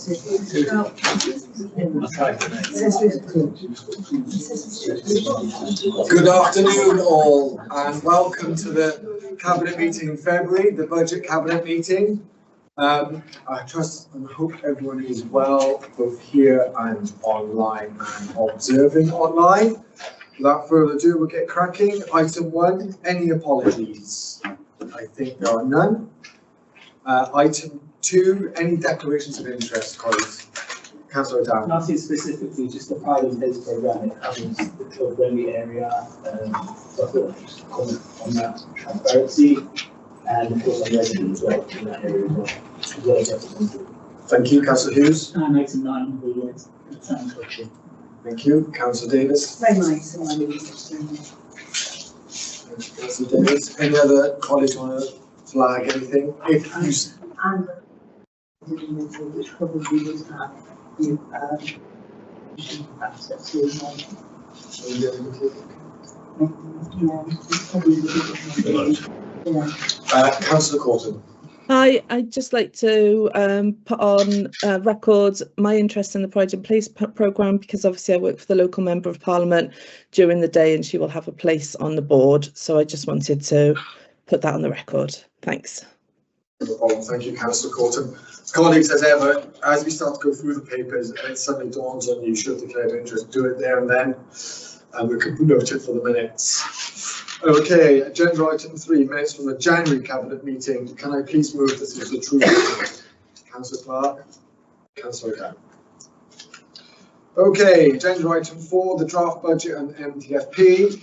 Good afternoon all, and welcome to the Cabinet meeting in February, the Budget Cabinet meeting. I trust and hope everyone is well, both here and online and observing online. Without further ado, we'll get cracking. Item 1, any apologies? I think there are none. Item 2, any declarations of interest, colleagues? Councillor Down. Nothing specifically, just the pilot base programme. It covers the Gwobrwyo area, so I thought I'd just comment on that transparency, and of course I'm resident as well in that area as well. Thank you, Councillor Hughes. And item 9, the sound question. Thank you, Councillor Davis. Very nice, and I really Thank you, Councillor Davis. Any other colleagues want to flag anything? If you and which probably would have you access to Councillor Corton. Hi, I'd just like to put on record my interest in the Pride in Place programme, because obviously I work for the local Member of Parliament during the day and she will have a place on the board. So I just wanted to put that on the record. Thanks. No problem. Thank you, Councillor Corton. Colleagues, as ever, as we start to go through the papers, it suddenly dawns on you, should have declared interest, do it there and then, and we can note it for the minutes. Okay, agenda item 3, minutes from the January Cabinet meeting. Can I please move this as a true Councillor Clark, Councillor Down. Okay, agenda item 4, the draft budget and MTFP.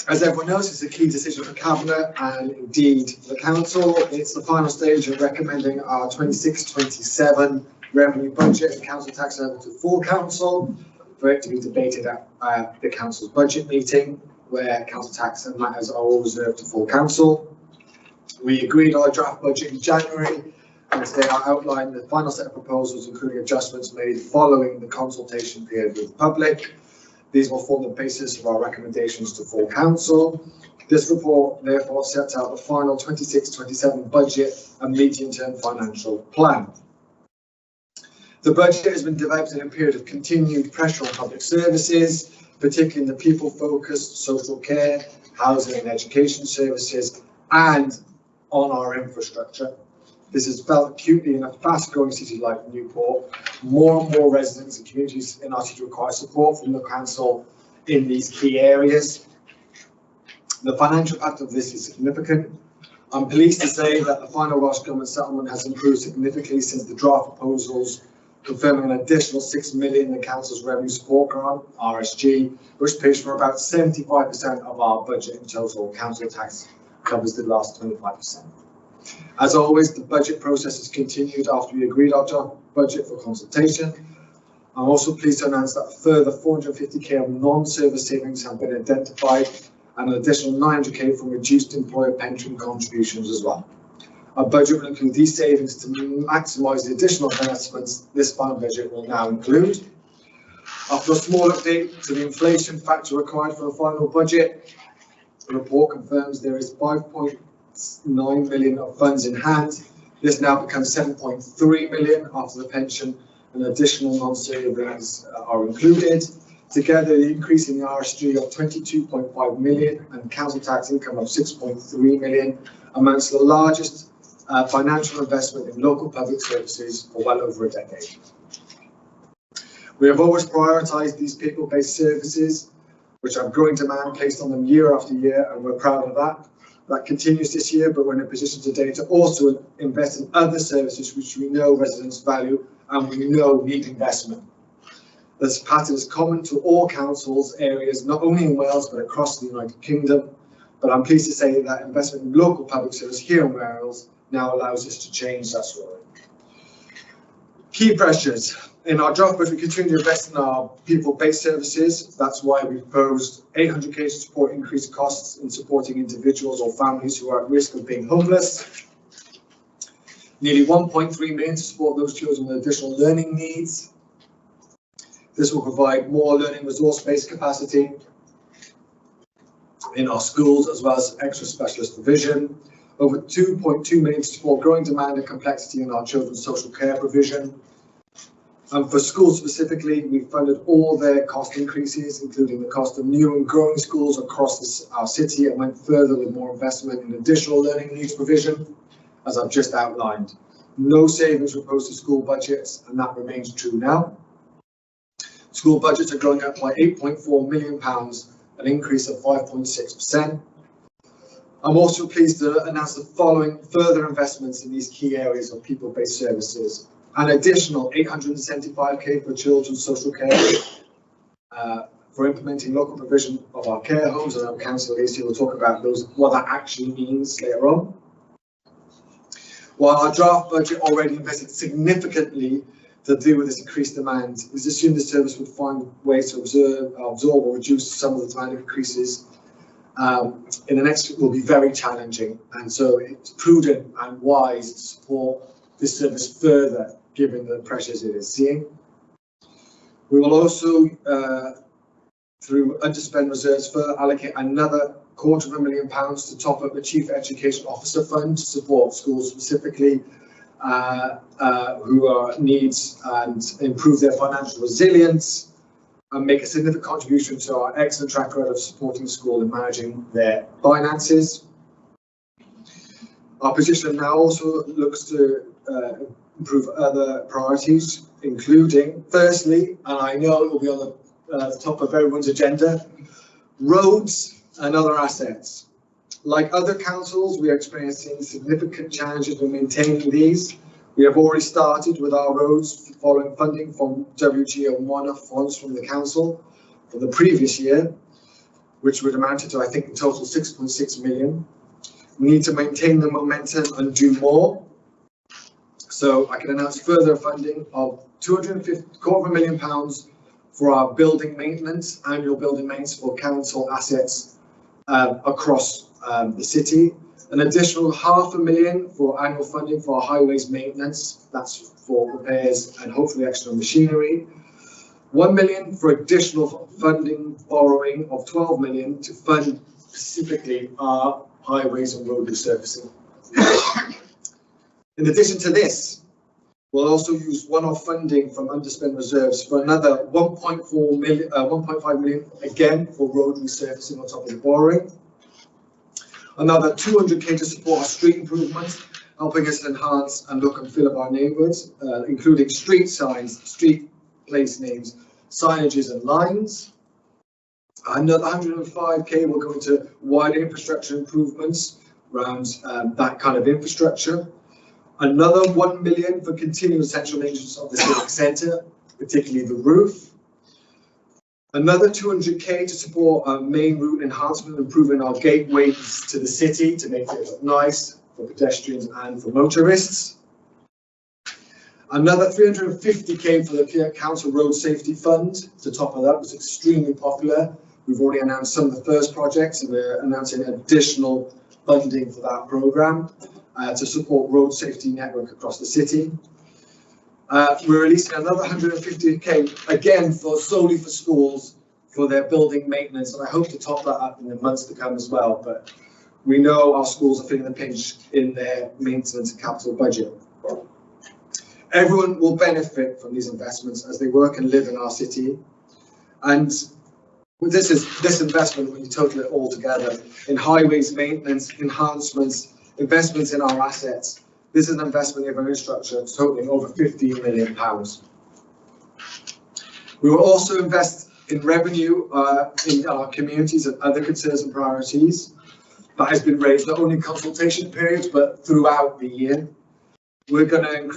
As everyone knows, it's a key decision for Cabinet and indeed the Council. It's the final stage of recommending our 26-27 revenue budget and council tax level to full Council for it to be debated at the Council's budget meeting, where council tax and matters are all reserved to full Council. We agreed our draft budget in January, and today I outlined the final set of proposals, including adjustments made following the consultation period with the public. These will form the basis of our recommendations to full Council. This report therefore sets out the final 26-27 budget and medium-term financial plan. The budget has been developed in a period of continued pressure on public services, particularly in the people-focused social care, housing and education services, and on our infrastructure. This is felt acutely in a fast-growing city like Newport. More and more residents and communities in our city require support from the Council in these key areas. The financial impact of this is significant. I'm pleased to say that the final Welsh Government settlement has improved significantly since the draft proposals, confirming an additional £6 million in the Council's Revenue Support Grant, RSG, which pays for about 75% of our budget in total. Council tax covers the last 25%. As always, the budget process has continued after we agreed our budget for consultation. I'm also pleased to announce that a further 450k of non-service savings have been identified, and an additional 900k from reduced employer pension contributions as well. Our budget will include these savings to maximise the additional investments this final budget will now include. After a small update to the inflation factor required for the final budget, the report confirms there is 5.9 million of funds in hand. This now becomes 7.3 million after the pension and additional non-savings are included. Together, the increase in the RSG of 22.5 million and council tax income of 6.3 million amounts to the largest financial investment in local public services for well over a decade. We have always prioritised these people-based services, which have growing demand placed on them year after year, and we're proud of that. That continues this year, but we're in a position today to also invest in other services which we know residents value and we know need investment. This pattern is common to all councils areas, not only in Wales but across the United Kingdom. But I'm pleased to say that investment in local public service here in Wales now allows us to change that story. Key pressures. In our draft budget, we continue to invest in our people-based services. That's why we proposed 800k to support increased costs in supporting individuals or families who are at risk of being homeless. Nearly 1.3 million to support those children with additional learning needs. This will provide more learning resource-based capacity in our schools, as well as extra specialist provision. over 2.2 million to support growing demand and complexity in our children's social care provision. And for schools specifically, we funded all their cost increases, including the cost of new and growing schools across our city, and went further with more investment in additional learning needs provision, as I've just outlined. No savings were proposed to school budgets, and that remains true now. School budgets are growing up by £8.4 million, an increase of 5.6%. I'm also pleased to announce the following further investments in these key areas of people-based services. An additional £875k for children's social care, for implementing local provision of our care homes, and our councillor Lacey will talk about what that actually means later on. While our draft budget already invested significantly to deal with this increased demand, it was assumed the service would find ways to absorb or reduce some of the demand increases in the next will be very challenging, and so it's prudent and wise to support this service further given the pressures it is seeing. We will also, through underspend reserves, further allocate another £250,000 to top up the Chief Education Officer Fund to support schools specifically who needs and improve their financial resilience and make a significant contribution to our excellent track record of supporting the school in managing their finances. Our position now also looks to improve other priorities, including, firstly, and I know it will be on the top of everyone's agenda, roads and other assets. Like other councils, we are experiencing significant challenges in maintaining these. We have already started with our roads following funding from WGO and one-off funds from the council for the previous year, which would amount to, I think, in total 6.6 million. We need to maintain the momentum and do more. So I can announce further funding of £250,000 for our building maintenance, annual building maintenance for council assets across the city. An additional £500,000 for annual funding for our highways maintenance. That's for repairs and hopefully extra machinery. £1 million for additional funding borrowing of £12 million to fund specifically our highways and road resurfacing. In addition to this, we'll also use one-off funding from underspend reserves for another £1.5 million, again for road resurfacing on top of the borrowing. Another £200k to support our street improvements, helping us enhance and look and feel of our neighbourhoods, including street signs, street place names, signages and lines. Another £105k will go into wider infrastructure improvements around that kind of infrastructure. Another £1 million for continuing essential maintenance of the civic centre, particularly the roof. Another £200k to support our main route enhancement, improving our gateways to the city to make it look nice for pedestrians and for motorists. Another £350k for the Council Road Safety Fund to top of that. It was extremely popular. We've already announced some of the first projects, and we're announcing additional funding for that programme to support road safety network across the city. We're releasing another £150k again solely for schools for their building maintenance, and I hope to top that up in the months to come as well. But we know our schools are feeling the pinch in their maintenance and capital budget. Everyone will benefit from these investments as they work and live in our city, and this investment, when you total it all together, in highways maintenance, enhancements, investments in our assets, this is an investment in our infrastructure totaling over £15 million. We will also invest in revenue in our communities and other concerns and priorities. That has been raised not only in consultation periods but throughout the year. We're going to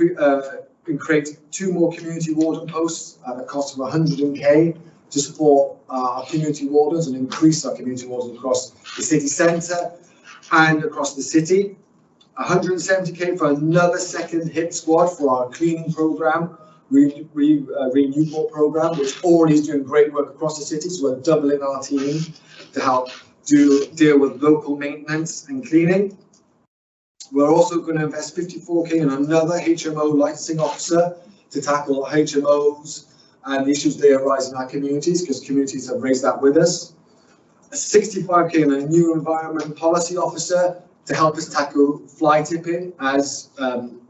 create 2 more community warden posts at a cost of 100k to support our community wardens and increase our community wardens across the city centre and across the city. 170k for another second hit squad for our cleaning programme, Renewport programme, which already is doing great work across the city, so we're doubling our team to help deal with local maintenance and cleaning. We're also going to invest 54k in another HMO licensing officer to tackle HMOs and the issues they arise in our communities, because communities have raised that with us. 65k in a new environment policy officer to help us tackle fly tipping, as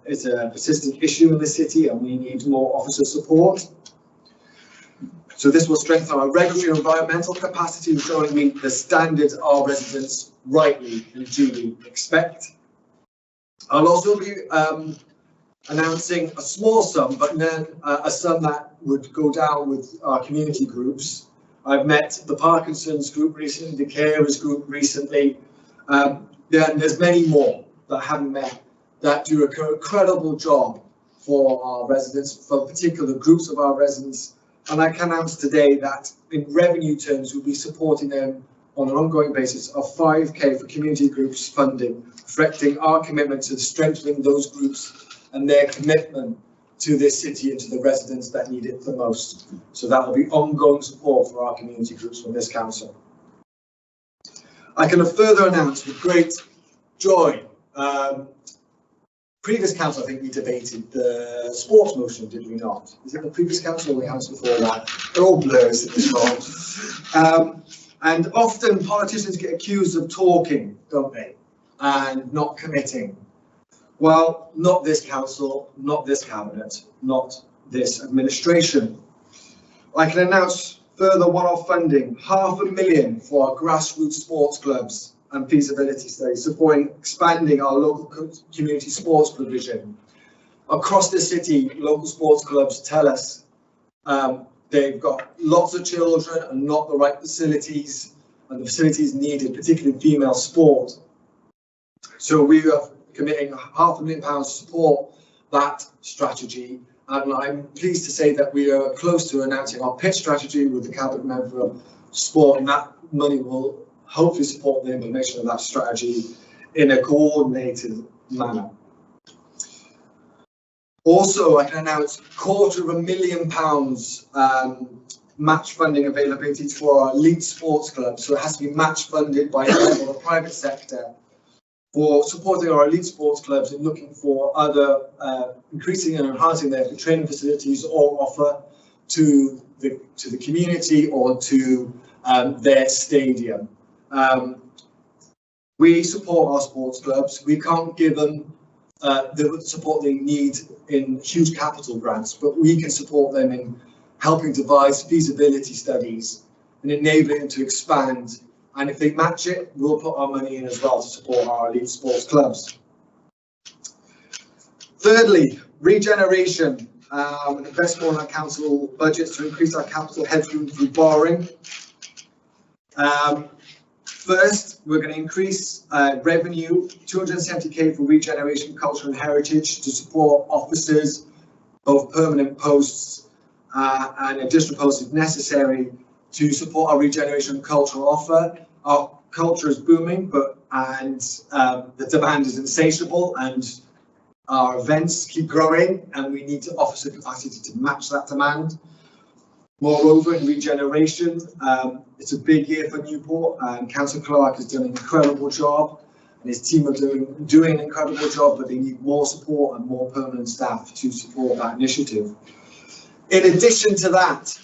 it's a persistent issue in the city and we need more officer support. So this will strengthen our regulatory and environmental capacity, ensuring we meet the standards our residents rightly and duly expect. I'll also be announcing a small sum, but then a sum that would go down with our community groups. I've met the Parkinson's group recently, the Carers group recently. There's many more that I haven't met that do an incredible job for our residents, for particular groups of our residents. And I can announce today that in revenue terms, we'll be supporting them on an ongoing basis of 5k for community groups funding, reflecting our commitment to strengthening those groups and their commitment to this city and to the residents that need it the most. So that will be ongoing support for our community groups from this council. I can further announce with great joy, previous council, I think we debated the sports motion, did we not? Is it the previous council or the house before that? They're all blurs in this role. And often politicians get accused of talking, don't they? And not committing. Well, not this council, not this cabinet, not this administration. I can announce further one-off funding, £500,000 for our grassroots sports clubs and feasibility studies, supporting expanding our local community sports provision. Across the city, local sports clubs tell us they've got lots of children and not the right facilities, and the facilities needed, particularly in female sport. So we are committing £500,000 to support that strategy, and I'm pleased to say that we are close to announcing our pitch strategy with the Cabinet Member for Sport, and that money will hopefully support the implementation of that strategy in a coordinated manner. Also, I can announce £250,000 match funding availability for our elite sports clubs. So it has to be match funded by the private sector for supporting our elite sports clubs and looking for other increasing and enhancing their training facilities or offer to the community or to their stadium. We support our sports clubs. We can't give them the support they need in huge capital grants, but we can support them in helping devise feasibility studies and enabling them to expand. And if they match it, we'll put our money in as well to support our elite sports clubs. Thirdly, regeneration. Invest more in our council budgets to increase our capital headroom through borrowing. First, we're going to increase revenue, 270k for regeneration, culture and heritage to support officers, both permanent posts and additional posts if necessary, to support our regeneration cultural offer. Our culture is booming, and the demand is insatiable, and our events keep growing, and we need to officer capacity to match that demand. Moreover, in regeneration, it's a big year for Newport, and Councillor Clark has done an incredible job, and his team are doing an incredible job, but they need more support and more permanent staff to support that initiative. In addition to that,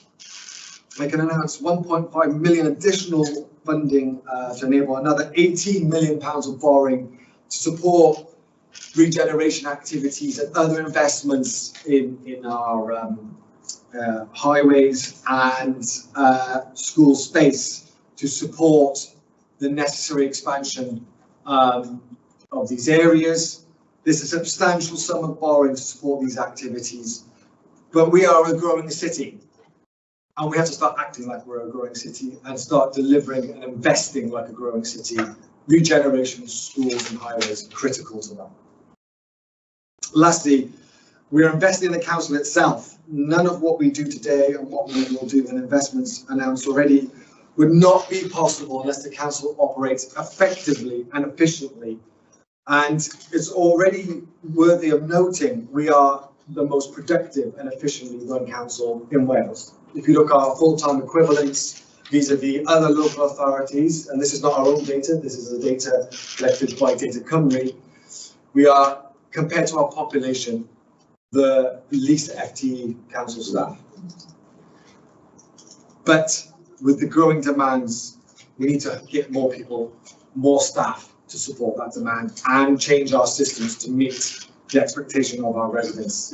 I can announce £1.5 million additional funding to enable another £18 million of borrowing to support regeneration activities and other investments in our highways and school space to support the necessary expansion of these areas. There's a substantial sum of borrowing to support these activities, but we are a growing city, and we have to start acting like we're a growing city and start delivering and investing like a growing city. Regeneration, schools and highways are critical to that. Lastly, we are investing in the council itself. None of what we do today and what we will do in investments announced already would not be possible unless the council operates effectively and efficiently. And it's already worthy of noting, we are the most productive and efficiently run council in Wales. If you look at our full-time equivalents vis-a-vis other local authorities, and this is not our own data, this is the data collected by Data Cymru, we are, compared to our population, the least FTE council staff. But with the growing demands, we need to get more people, more staff to support that demand and change our systems to meet the expectation of our residents.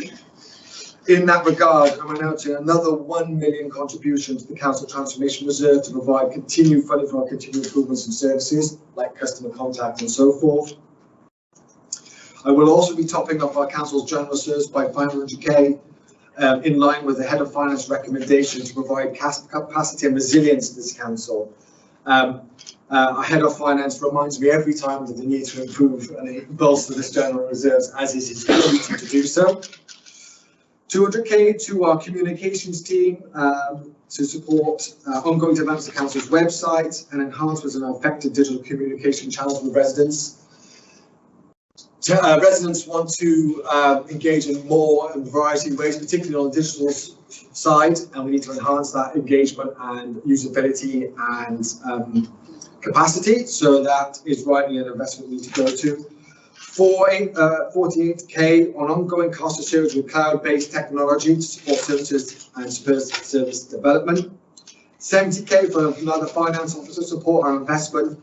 In that regard, I'm announcing another 1 million contribution to the Council Transformation Reserve to provide continued funding for our continued improvements and services like customer contact and so forth. I will also be topping up our Council's general reserves by 500k in line with the Head of Finance recommendation to provide capacity and resilience to this Council. Our Head of Finance reminds me every time that the need to improve and bolster this general reserves, as is his duty to do so. 200k to our communications team to support ongoing developments of the Council's website and enhancements in our effective digital communication channels with residents. Residents want to engage in more and variety of ways, particularly on the digital side, and we need to enhance that engagement and usability and capacity. So that is rightly an investment we need to go to. 48k on ongoing costs associated with cloud-based technology to support services and service development. 70k for another finance officer support our investment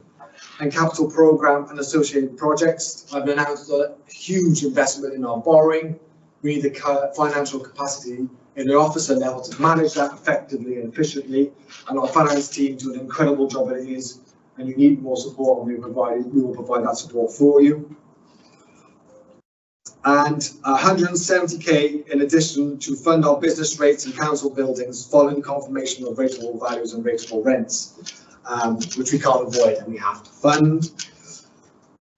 and capital program and associated projects. I've announced a huge investment in our borrowing. We need the financial capacity in the officer level to manage that effectively and efficiently, and our finance team do an incredible job at it is, and you need more support, and we will provide that support for you. And 170k in addition to fund our business rates and council buildings following confirmation of rateable values and rateable rents, which we can't avoid and we have to fund.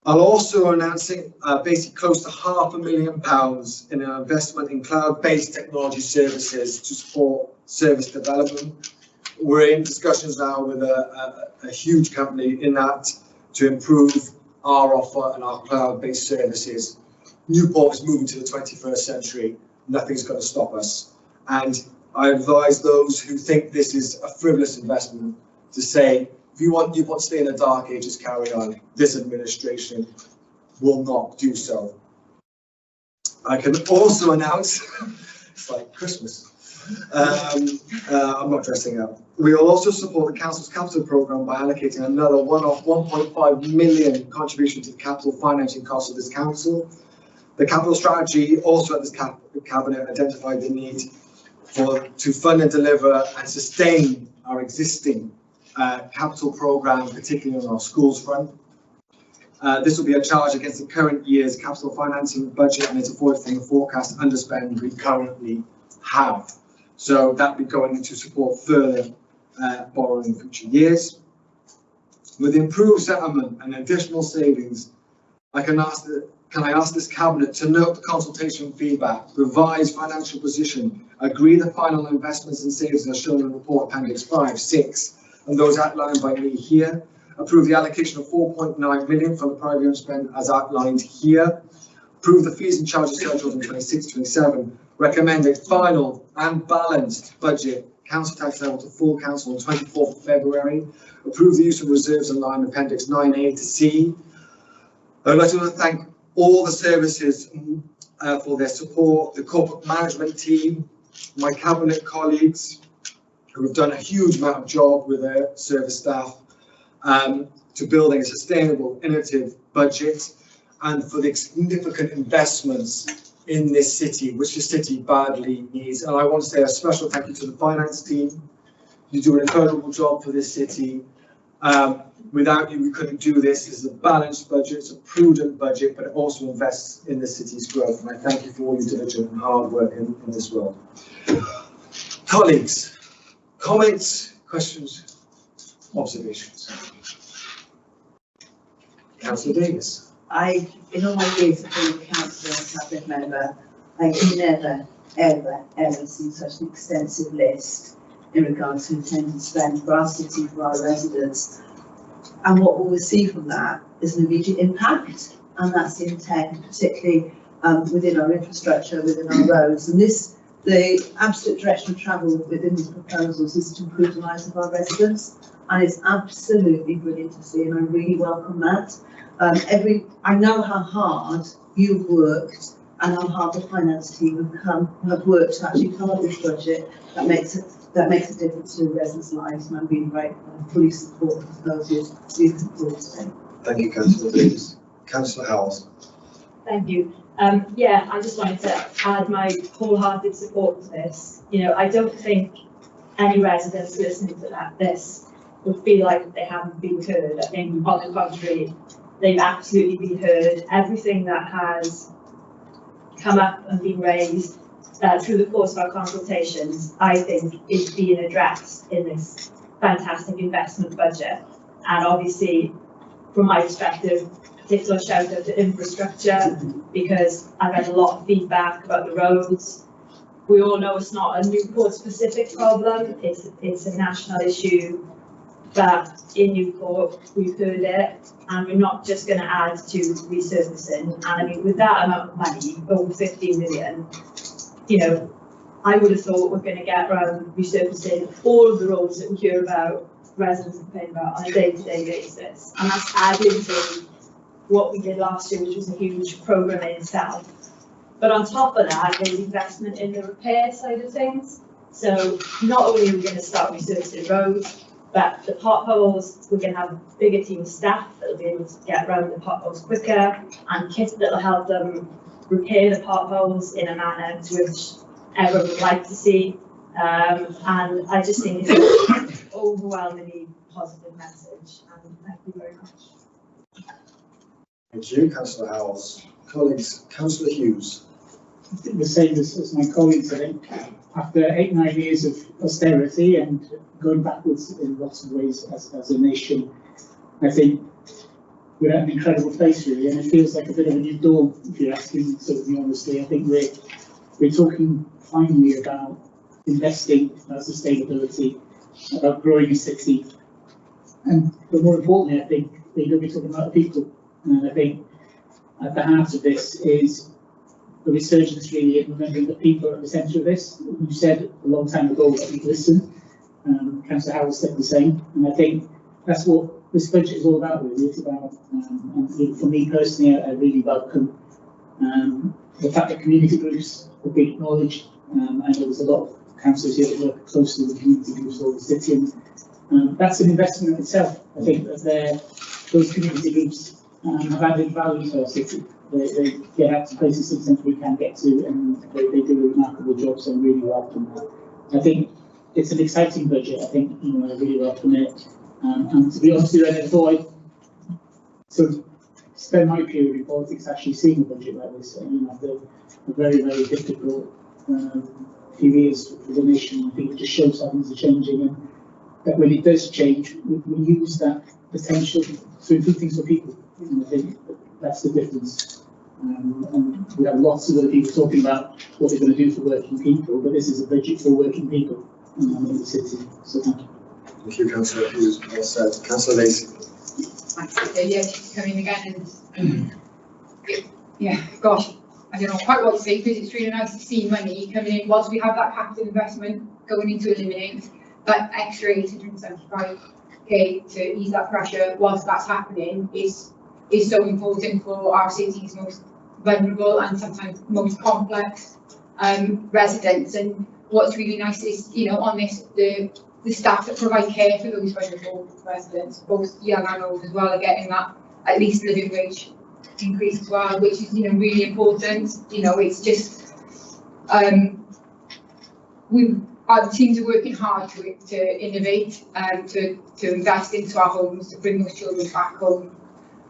I'm also announcing basically close to £500,000 in an investment in cloud-based technology services to support service development. We're in discussions now with a huge company in that to improve our offer and our cloud-based services. Newport is moving to the 21st century. Nothing's going to stop us. And I advise those who think this is a frivolous investment to say, if you want Newport to stay in the dark ages, carry on. This administration will not do so. I can also announce, it's like Christmas. I'm not dressing up. We will also support the Council's capital programme by allocating another one-off 1.5 million contribution to the capital financing costs of this Council. The capital strategy also at this cabinet identified the need to fund and deliver and sustain our existing capital programme, particularly on our schools front. This will be a charge against the current year's capital financing budget and is avoided from the forecast underspend we currently have. So that will be going to support further borrowing in future years. With improved settlement and additional savings, can I ask this cabinet to note the consultation feedback, revise financial position, agree the final investments and savings as shown in report appendix 5, 6, and those outlined by me here, approve the allocation of 4.9 million from the private owned spend as outlined here, approve the fees and charges scheduled in 26-27, recommend a final and balanced budget council tax level to full council on 24th of February, approve the use of reserves in line appendix 9A to C. I'd like to thank all the services for their support, the corporate management team, my cabinet colleagues who have done a huge amount of job with their service staff to building a sustainable, innovative budget, and for the significant investments in this city, which the city badly needs. And I want to say a special thank you to the finance team. You do an incredible job for this city. Without you, we couldn't do this. This is a balanced budget, it's a prudent budget, but it also invests in the city's growth. And I thank you for all your diligent and hard work in this world. Colleagues, comments, questions, observations? Councillor Davis. In all my years of being a councillor and cabinet member, I've never, ever seen such an extensive list in regards to intended spend for our city, for our residents. And what we'll receive from that is an immediate impact, and that's the intent, particularly within our infrastructure, within our roads. And the absolute direction of travel within these proposals is to improve the lives of our residents, and it's absolutely brilliant to see, and I really welcome that. I know how hard you've worked and how hard the finance team have worked to actually come up with this budget that makes a difference to residents' lives, and I'm being very fully support the proposals you can forward today. Thank you, Councillor Lees. Councillor Howells. Thank you. Yeah, I just wanted to add my wholehearted support to this. You know, I don't think any residents listening to this would feel like they haven't been heard. I think, on the contrary, they've absolutely been heard. Everything that has come up and been raised through the course of our consultations, I think, is being addressed in this fantastic investment budget. And obviously, from my perspective, particular shout out to infrastructure, because I've had a lot of feedback about the roads. We all know it's not a Newport specific problem, it's a national issue, but in Newport we've heard it, and we're not just going to add to resurfacing. And I mean, with that amount of money, over 15 million, you know, I would have thought we're going to get around resurfacing all of the roads that we hear about, residents complain about on a day-to-day basis, and that's adding to what we did last year, which was a huge programme in itself. But on top of that, there's investment in the repair side of things. So not only are we going to start resurfacing roads, but the potholes, we're going to have a bigger team of staff that will be able to get around the potholes quicker, and kits that will help them repair the potholes in a manner which everyone would like to see. And I just think it's an overwhelmingly positive message. And thank you very much. Thank you, Councillor Howells. Colleagues, Councillor Hughes. I think the same as my colleagues. I think after 8 or 9 years of austerity and going backwards in lots of ways as a nation, I think we're at an incredible place really, and it feels like a bit of a new dawn, if you're asking me honestly. I think we're talking finally about investing, about sustainability, about growing a city, but more importantly, I think we're going to be talking about the people. And I think at the heart of this is the resurgence really in remembering that people are at the centre of this. You said a long time ago that we'd listen. Councillor Howells said the same, and I think that's what this budget is all about really. It's about, and for me personally, I really welcome the fact that community groups have been acknowledged. I know there's a lot of councillors here that work closely with community groups all over the city, and that's an investment in itself. I think that those community groups have added value to our city. They get out to places sometimes we can't get to, and they do a remarkable job, so I really welcome that. I think it's an exciting budget. I think, you know, I really welcome it. And to be honest with you, I thought I'd sort of spend my period in politics actually seeing a budget like this. And, you know, after a very, very difficult few years for the nation, I think it just shows how things are changing, and that when it does change, we use that potential to improve things for people. And I think that's the difference. And we have lots of other people talking about what they're going to do for working people, but this is a budget for working people in the city. So thank you. Thank you, Councillor Hughes. Well said. Councillor Lacey. Thanks. Okay, yeah, she's coming again, and yeah, gosh, I don't know quite what to say, because it's really nice to see money coming in whilst we have that capital investment going into eliminate that extra 875k to ease that pressure. Whilst that's happening, is so important for our city's most vulnerable and sometimes most complex residents. And what's really nice is, you know, on this, the staff that provide care for those vulnerable residents, both young and old as well, are getting that at least living wage increase as well, which is, you know, really important. You know, it's just our teams are working hard to innovate and to invest into our homes, to bring those children back home.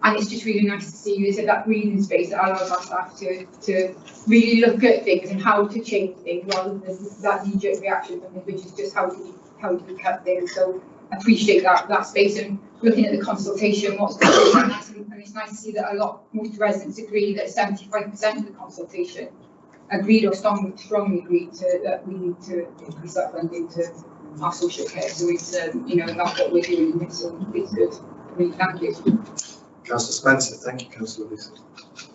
And it's just really nice to see there's that breathing space that allows our staff to really look at things and how to change things, rather than that knee-jerk reaction from them, which is just how do we cut things. So I appreciate that space, and looking at the consultation, what's going on, and it's nice to see that most residents agree that 75% of the consultation agreed or strongly agreed that we need to increase that funding to our social care. So it's you know, that's what we're doing, so it's good. Thank you. Councillor Spencer. Thank you, Councillor Lacey.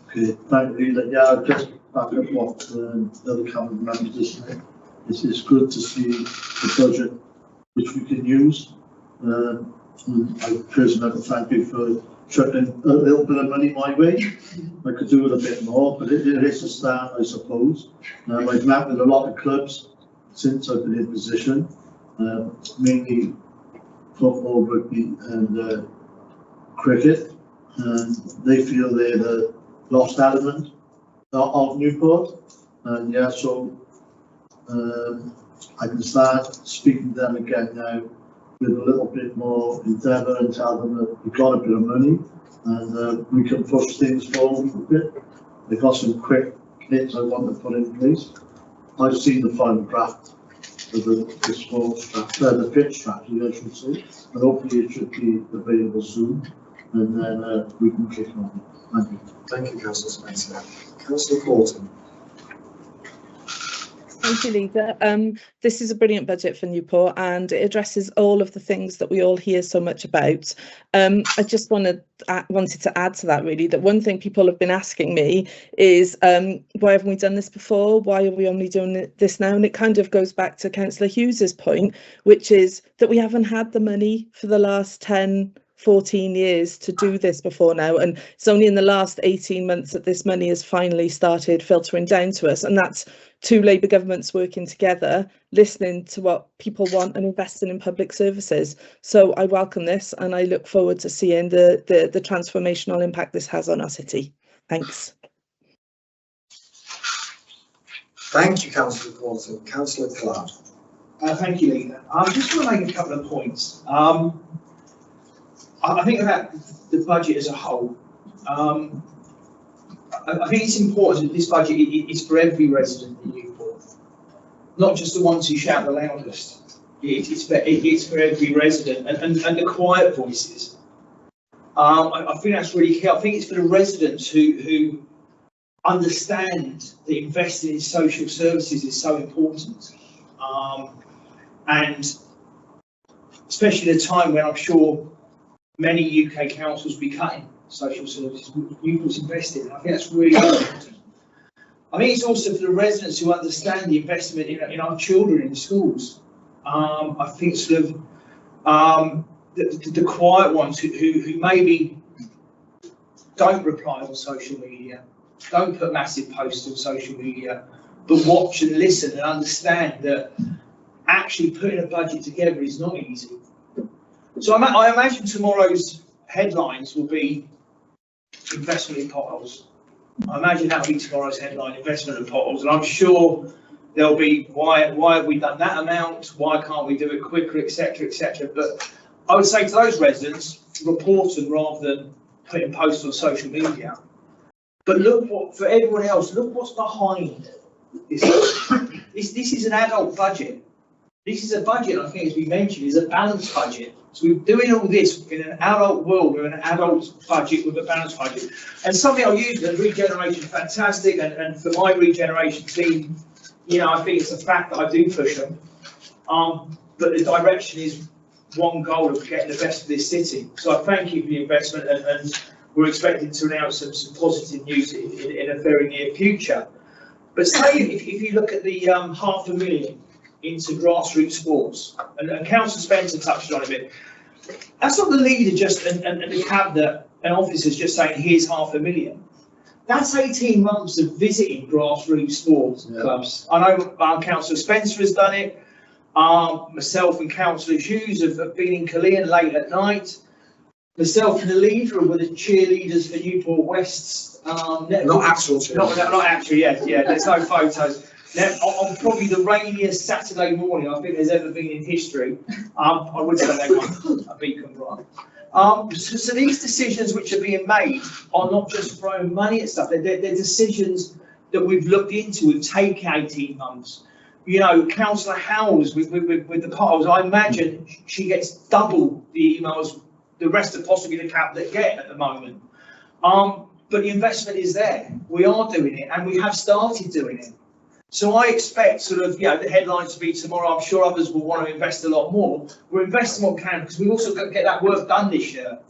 Okay, thank you. Yeah, just back up what the other cabinet members just said. It's good to see the budget which we can use. I personally have to thank you for chucking a little bit of money my way. I could do with a bit more, but it is a start, I suppose. I've met with a lot of clubs since I've been in position, mainly football, rugby and cricket. They feel they're the lost element of Newport, and yeah, so I can start speaking to them again now with a little bit more endeavour and tell them that we've got a bit of money and we can push things forward a bit. They've got some quick hits I want to put in place. I've seen the final draft of the sports strategy, the pitch strategy, I should say, and hopefully it should be available soon, and then we can kick on. Thank you. Thank you, Councillor Spencer. Councillor Horton. Thank you, Leader. This is a brilliant budget for Newport and it addresses all of the things that we all hear so much about. I just wanted to add to that really, that one thing people have been asking me is why haven't we done this before? Why are we only doing this now? And it kind of goes back to Councillor Hughes's point, which is that we haven't had the money for the last 14 years to do this before now, and it's only in the last 18 months that this money has finally started filtering down to us, and that's two Labour governments working together, listening to what people want and investing in public services. So I welcome this and I look forward to seeing the transformational impact this has on our city. Thanks. Thank you, Councillor Horton. Councillor Clark. Thank you, Leader. I just want to make a couple of points. I think about the budget as a whole. I think it's important that this budget is for every resident in Newport, not just the ones who shout the loudest. It's for every resident and the quiet voices. I think that's really key. I think it's for the residents who understand that investing in social services is so important, and especially at a time when I'm sure many UK councils will be cutting social services, Newport's invested. I think that's really important. I think it's also for the residents who understand the investment in our children in schools. I think sort of the quiet ones who maybe don't reply on social media, don't put massive posts on social media, but watch and listen and understand that actually putting a budget together is not easy. So I imagine tomorrow's headlines will be investment in potholes. I imagine that will be tomorrow's headline, investment in potholes, and I'm sure there'll be why have we done that amount? Why can't we do it quicker, etc., etc. But I would say to those residents, report them rather than putting posts on social media. But look what, for everyone else, look what's behind this. This is an adult budget. This is a budget, I think, as we mentioned, is a balanced budget. So we're doing all this in an adult world, we're an adult budget with a balanced budget. And something I'll use, the regeneration, fantastic, and for my regeneration team, you know, I think it's a fact that I do push them. But the direction is one goal of getting the best for this city. So I thank you for the investment, and we're expecting to announce some positive news in a very near future. But say if you look at the £500,000 into grassroots sports, and Councillor Spencer touched on it a bit, that's not the leader just and the cabinet and officers just saying here's £500,000. That's 18 months of visiting grassroots sports clubs. I know Councillor Spencer has done it. Myself and Councillor Hughes have been in Cyllideb late at night. Myself and the leader were the cheerleaders for Newport West's. Not actual cheerleaders. Not actually, yeah. There's no photos. Now, on probably the rainiest Saturday morning I think there's ever been in history. I would say they won a beacon run. So these decisions which are being made are not just throwing money at stuff. They're decisions that we've looked into and take 18 months. You know, Councillor Howells with the potholes, I imagine she gets double the emails the rest of possibly the cabinet get at the moment. But the investment is there. We are doing it, and we have started doing it. So I expect sort of, you know, the headlines to be tomorrow. I'm sure others will want to invest a lot more. We're investing what we can because we've also got to get that work done this year.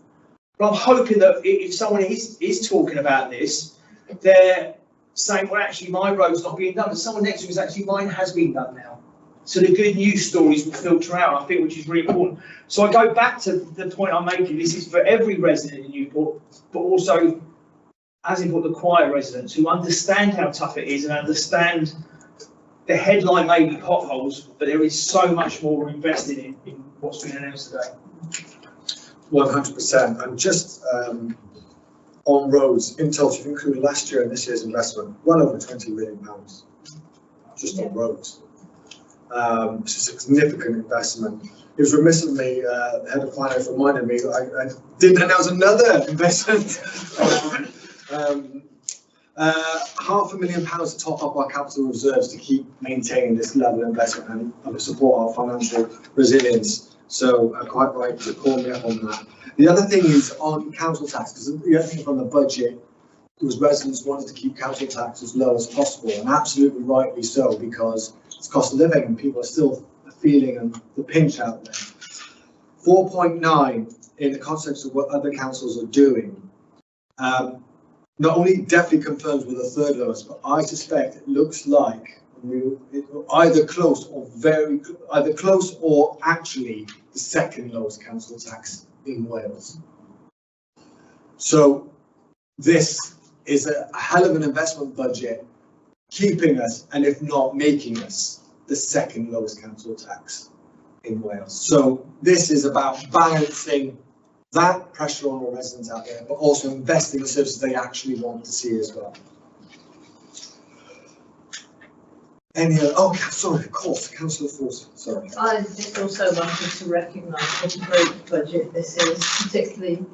But I'm hoping that if someone is talking about this, they're saying, well, actually, my road's not being done. But someone next to me is actually, mine has been done now. So the good news stories will filter out, I think, which is really important. So I go back to the point I'm making. This is for every resident in Newport, but also, as important, the quiet residents who understand how tough it is and understand the headline may be potholes, but there is so much more we're investing in what's been announced today. 100%. And just on roads in total, if you include last year and this year's investment, well over £20 million just on roads. It's a significant investment. It was remiss of me, the head of finance reminded me, I didn't know there was another investment. £500,000 to top up our capital reserves to keep maintaining this level of investment and support our financial resilience. So quite right to call me up on that. The other thing is on council tax, because the other thing from the budget was residents wanted to keep council tax as low as possible, and absolutely rightly so, because it's cost of living and people are still feeling the pinch out there. 4.9 in the context of what other councils are doing, not only definitely confirms with a third lowest, but I suspect it looks like either close or actually the second lowest council tax in Wales. So this is a hell of an investment budget, keeping us, and if not making us, the second lowest council tax in Wales. So this is about balancing that pressure on our residents out there, but also investing in services they actually want to see as well. Any other? Oh, sorry, of course, Councillor Forster, sorry. I just also wanted to recognise what a great budget this is, particularly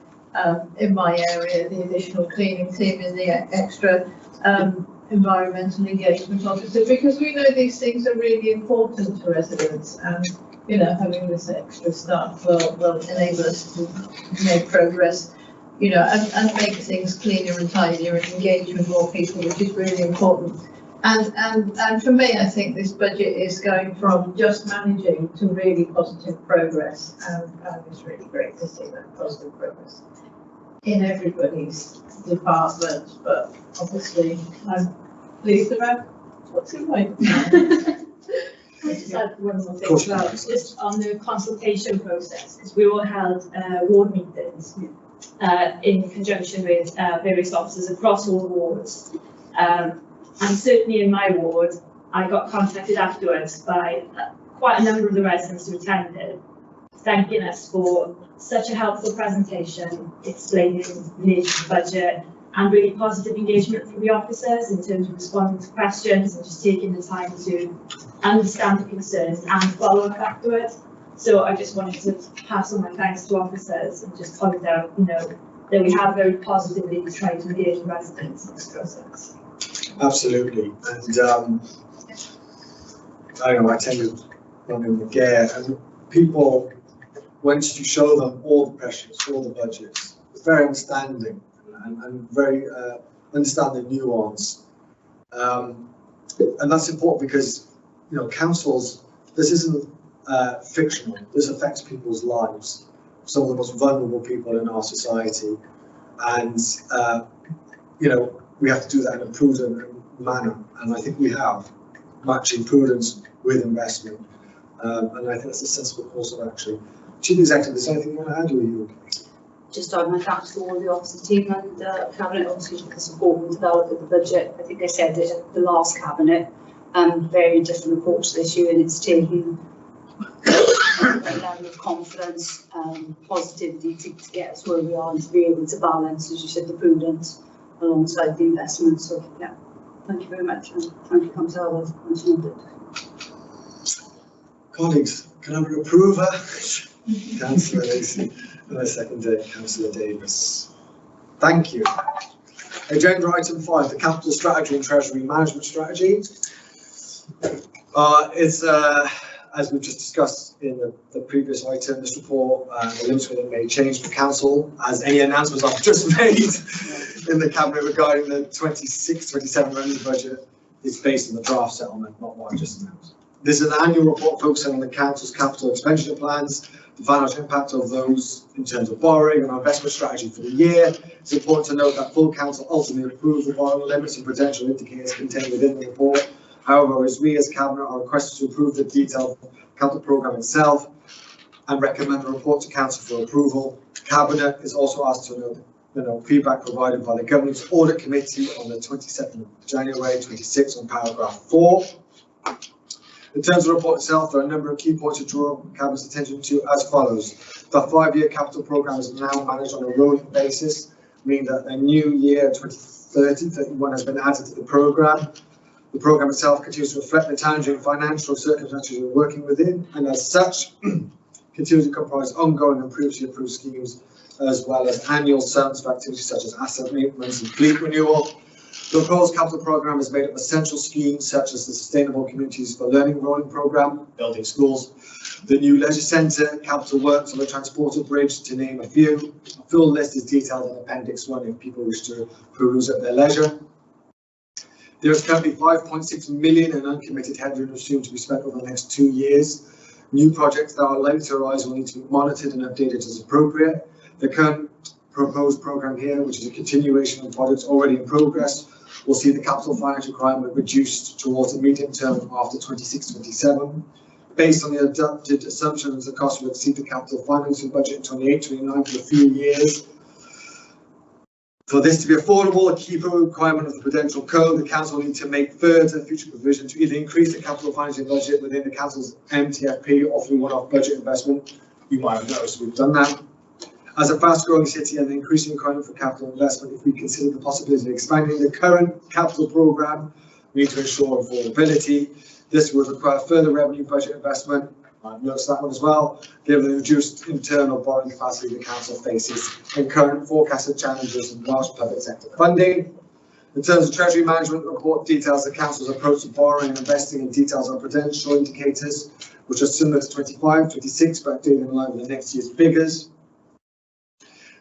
in my area, the additional cleaning team and the extra environmental engagement officer, because we know these things are really important to residents, and you know, having this extra staff will enable us to make progress, you know, and make things cleaner and tidier and engage with more people, which is really important. And for me, I think this budget is going from just managing to really positive progress, and it's really great to see that positive progress in everybody's department, but obviously I'm pleased about what's in my I just add one more thing about just on the consultation process, because we all held ward meetings in conjunction with various officers across all the wards. And certainly in my ward, I got contacted afterwards by quite a number of the residents who attended, thanking us for such a helpful presentation, explaining the nature of the budget, and really positive engagement from the officers in terms of responding to questions and just taking the time to understand the concerns and follow up afterwards. So I just wanted to pass on my thanks to officers and just point out, you know, that we have very positively tried to engage with residents in this process. Absolutely, and I know I tend to run in the gear, and people, once you show them all the pressures, all the budgets, it's very understanding and very understand the nuance, and that's important because, you know, councils, this isn't fictional. This affects people's lives, some of the most vulnerable people in our society, and you know, we have to do that in a prudent manner, and I think we have, matching prudence with investment, and I think that's a sensible course of action. Chief Executive, is there anything you want to add, or are you okay? Just add my thanks to all the officer team and Cabinet, obviously, for the support and development of the budget. I think they said it at the last Cabinet, very different approach this year, and it's taking a level of confidence, positivity to get us where we are and to be able to balance, as you said, the prudence alongside the investment. So yeah, thank you very much, and thank you, Councillor Absenoldeb. Colleagues, can I approve her? Councillor Lacey, and the second day, Councillor Davis. Thank you. Agenda item 5, the Capital Strategy and Treasury Management Strategy. It's as we've just discussed in the previous item, this report, the limits within may change for council, as any announcements I've just made in the Cabinet regarding the 26-27 revenue budget is based on the draft settlement, not what I just announced. This is an annual report focusing on the council's capital expenditure plans, the financial impact of those in terms of borrowing and our investment strategy for the year. It's important to note that full council ultimately approves the borrowing limits and potential indicators contained within the report. However, as we as Cabinet are requested to approve the detailed capital programme itself and recommend the report to council for approval. Cabinet is also asked to note feedback provided by the Governance Audit Committee on the 22nd of January 26 on paragraph 4. In terms of the report itself, there are a number of key points to draw Cabinet's attention to as follows. The 5-year capital programme is now managed on a rolling basis, mean that a new year 2030-31 has been added to the programme. The programme itself continues to reflect the challenging financial circumstances we're working within, and as such, continues to comprise ongoing and previously approved schemes, as well as annual sums for activities such as asset maintenance and fleet renewal. The proposed capital programme is made up of essential schemes such as the Sustainable Communities for Learning Rolling Programme, building schools, the new leisure centre, capital works on the Transporter Bridge, to name a few. A full list is detailed in Appendix 1 if people wish to peruse at their leisure. There is currently 5.6 million in uncommitted headroom assumed to be spent over the next 2 years. New projects that are likely to arise will need to be monitored and updated as appropriate. The current proposed programme here, which is a continuation of projects already in progress, will see the capital finance requirement reduced towards the medium term after 26-27. Based on the adopted assumptions, the cost will exceed the capital financing budget in 28-29 for a few years. For this to be affordable, a key requirement of the Prudential Code, the Council will need to make further future provision to either increase the capital financing budget within the Council's MTFP or through one-off budget investment. You might have noticed we've done that. As a fast-growing city and an increasing requirement for capital investment, if we consider the possibility of expanding the current capital programme, we need to ensure affordability. This would require further revenue budget investment. I've noticed that one as well, given the reduced internal borrowing capacity the Council faces and current forecasted challenges in large public sector funding. In terms of Treasury management, the report details the Council's approach to borrowing and investing and details on prudential indicators, which are similar to 25-26, but updated in line with the next year's figures.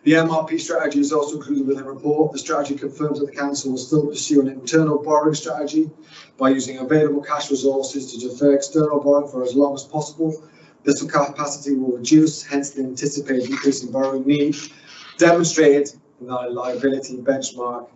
The MRP strategy is also included within the report. The strategy confirms that the Council will still pursue an internal borrowing strategy by using available cash resources to defer external borrowing for as long as possible. This capacity will reduce, hence the anticipated increase in borrowing need, demonstrated in our liability benchmark.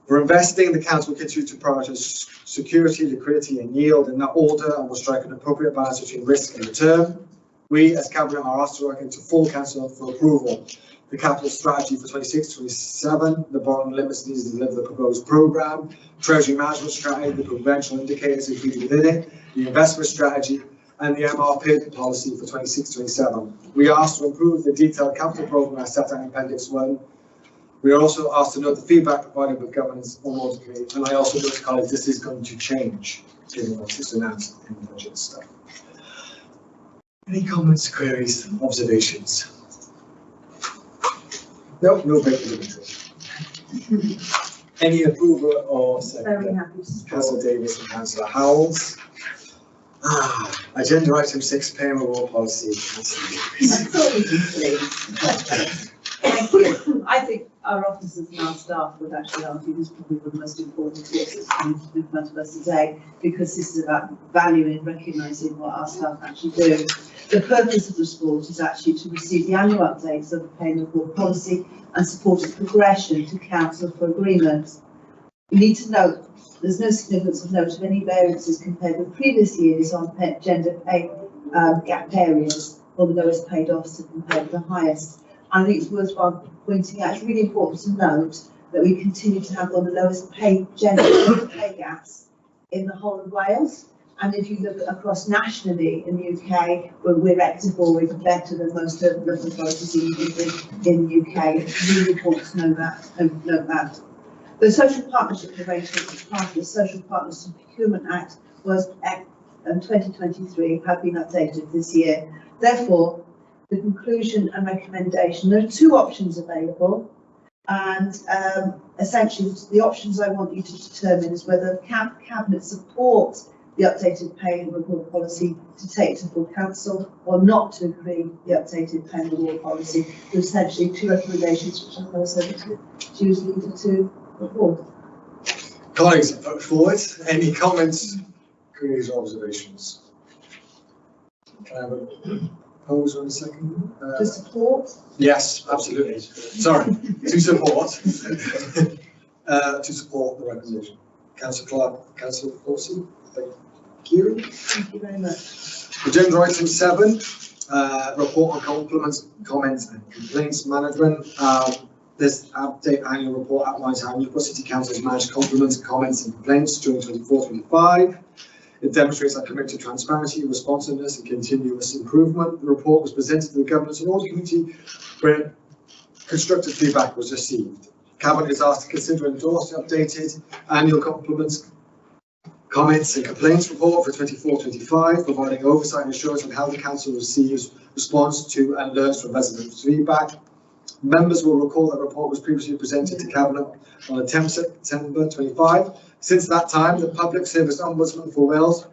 For investing, the Council will continue to prioritise security, liquidity and yield in that order, and will strike an appropriate balance between risk and return. We, as Cabinet, are asked to work into full Council for approval the capital strategy for 26-27, the borrowing limits needed to deliver the proposed programme, Treasury management strategy, the prudential indicators included within it, the investment strategy, and the MRP policy for 26-27. We are asked to improve the detailed capital programme as set out in Appendix 1. We are also asked to note the feedback provided with Governance on Audit Committee, and I also note, colleagues, this is going to change, given what's just announced in the budget stuff. Any comments, queries, observations? Nope, no breaking the control. Any approval or second? Very happy to support. Councillor Davis and Councillor Howells. Agenda item 6, payment reward policy. I thought we'd be pleased. Thank you. I think our officers and our staff would actually argue this is probably the most important course that's coming in front of us today, because this is about valuing and recognising what our staff actually do. The purpose of the sport is actually to receive the annual updates of the payment reward policy and support its progression to Council for agreement. We need to note there's no significance of note of any variances compared with previous years on gender pay gap areas, or the lowest paid officer compared with the highest. I think it's worthwhile pointing out, it's really important to note that we continue to have one of the lowest paid gender pay gaps in the whole of Wales. And if you look across nationally in the UK, we're equitable, we're better than most of the local authorities in the UK. It's really important to know that. The social partnership arrangement as part of the Social Partners and Procurement Act was 2023, have been updated this year. Therefore, the conclusion and recommendation, there are two options available, and essentially the options I want you to determine is whether Cabinet supports the updated pay and reward policy to take to full Council, or not to agree the updated pay and reward policy. There's essentially two recommendations which I'm also going to choose either to report. Colleagues, put forward any comments, queries or observations? Can I have a proposal in a second? To support? Yes, absolutely. Sorry, to support. To support the recommendation. Councillor Clark, Councillor Polisi. Thank you. Thank you very much. Agenda item 7, report on compliments, comments and complaints management. This update annual report outlines how Newport City Council has managed compliments, comments and complaints during 24-25. It demonstrates our commitment to transparency, responsiveness and continuous improvement. The report was presented to the Governance and Audit Committee, where constructive feedback was received. Cabinet is asked to consider and endorse the updated annual compliments, comments and complaints report for 24-25, providing oversight and assurance on how the council receives response to and learns from residents' feedback. Members will recall that report was previously presented to Cabinet on the 10th September 25. Since that time, the Public Service Ombudsman for Wales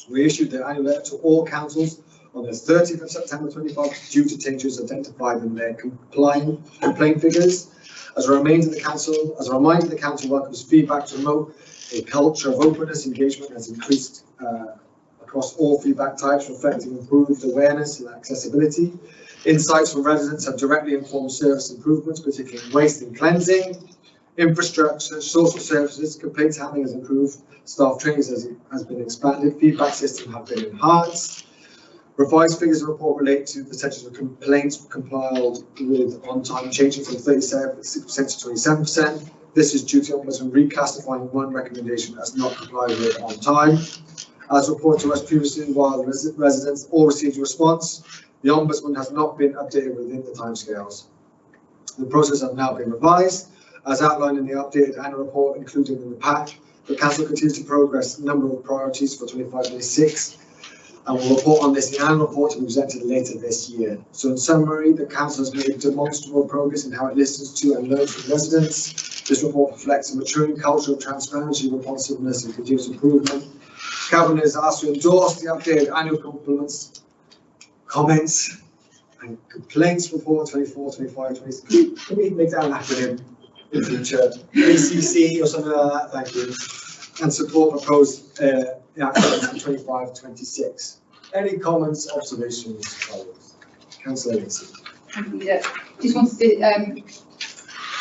reissued their annual letter to all councils on the 30th of September 25 due to changes identified in their complaint figures. As a reminder, the council welcomes feedback to promote a culture of openness. Engagement has increased across all feedback types, reflecting improved awareness and accessibility. Insights from residents have directly informed service improvements, particularly in waste and cleansing, infrastructure, social services. Complaints handling has improved. Staff training has been expanded. Feedback system have been enhanced. Revised figures of report relate to percentage of complaints compiled with on time changing from 37% to 27%. This is due to Ombudsman reclassifying one recommendation as not complied with on time. As reported to us previously, while residents all received a response, the Ombudsman has not been updated within the timescales. The process has now been revised, as outlined in the updated annual report included in the pack. The Council continues to progress a number of priorities for 25-26, and will report on this in the annual report to be presented later this year. So in summary, the Council has made demonstrable progress in how it listens to and learns from residents. This report reflects a maturing culture of transparency, responsiveness and continuous improvement. Cabinet is asked to endorse the updated annual compliments, comments and complaints report 24-25-26. Can we make that an acronym in future? ACC or something like that, thank you. And support proposed actions for 25-26. Any comments, observations, colleagues? Councillor Lindsay. Just wanted to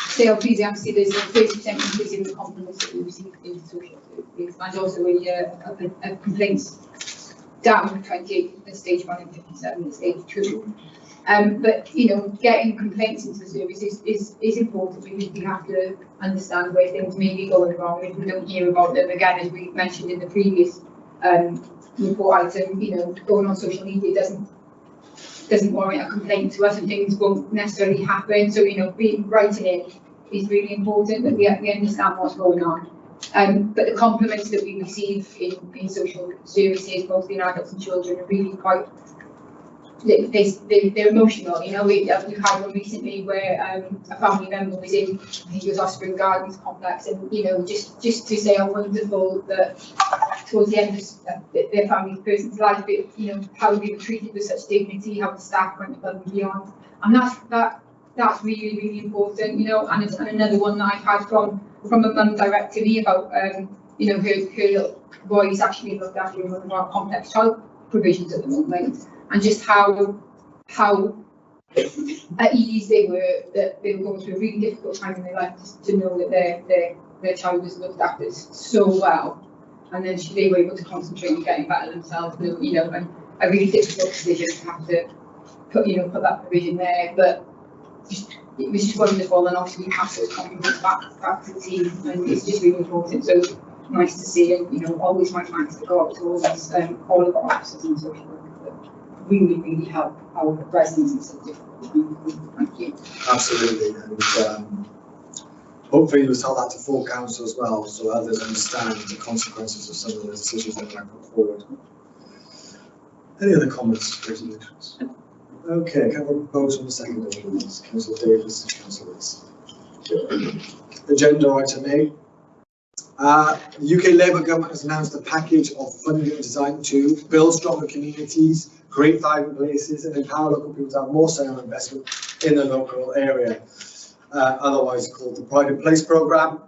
say how pleased I am to see there's a 30% increase in the compliments that we received in social services, and also a complaints down from 28 at stage 1 and 57 at stage 2. But you know, getting complaints into the service is important, because we have to understand where things may be going wrong if we don't hear about them. Again, as we mentioned in the previous report item, you know, going on social media doesn't warrant a complaint to us, and things won't necessarily happen. So you know, writing it is really important that we understand what's going on. But the compliments that we receive in social services, both in adults and children, are really quite, they're emotional. You know, we've had one recently where a family member was in, I think it was Osprey Gardens complex, and you know, just to say how wonderful that towards the end of their family person's life, you know, how we were treated with such dignity, how the staff went above and beyond, and that's really, really important, you know. And another one that I've had from a mum direct to me about, you know, her little boy is actually looked after in one of our complex child provisions at the moment, and just how at ease they were, that they were going through a really difficult time in their life, just to know that their child was looked after so well, and then they were able to concentrate on getting better themselves, you know, and a really difficult decision to have to put that provision there, but it was just wonderful, and obviously we pass those compliments back to the team, and it's just really important. So nice to see, and you know, always my thanks to go up to all of our officers and social workers that really help our residents in such difficult times. Thank you. Absolutely, and hopefully you'll tell that to full council as well, so others understand the consequences of some of the decisions that I put forward. Any other comments, resolutions? Okay, can I propose on the second please? Councillor Davis and Councillor Liz. Agenda item A. The UK Labour government has announced a package of funding designed to build stronger communities, create thriving places, and empower local people to have more say on investment in the local area, otherwise called the Pride in Place programme.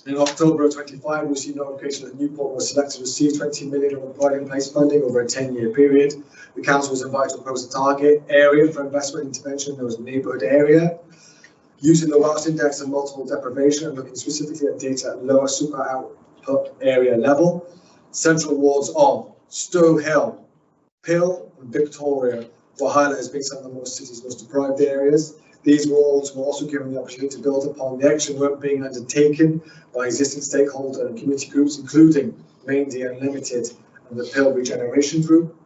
In October of 25, we received notification that Newport was selected to receive 20 million of Pride in Place funding over a 10-year period. The council was invited to propose a target area for investment intervention. There was a neighbourhood area. Using the Welsh Index of Multiple Deprivation and looking specifically at data at lower super output area level, central wards of Stowe Hill, Pill and Victoria were highlighted as being some of the city's most deprived areas. These wards were also given the opportunity to build upon the action work being undertaken by existing stakeholder and community groups, including Maindy Unlimited and the Pill Regeneration Group.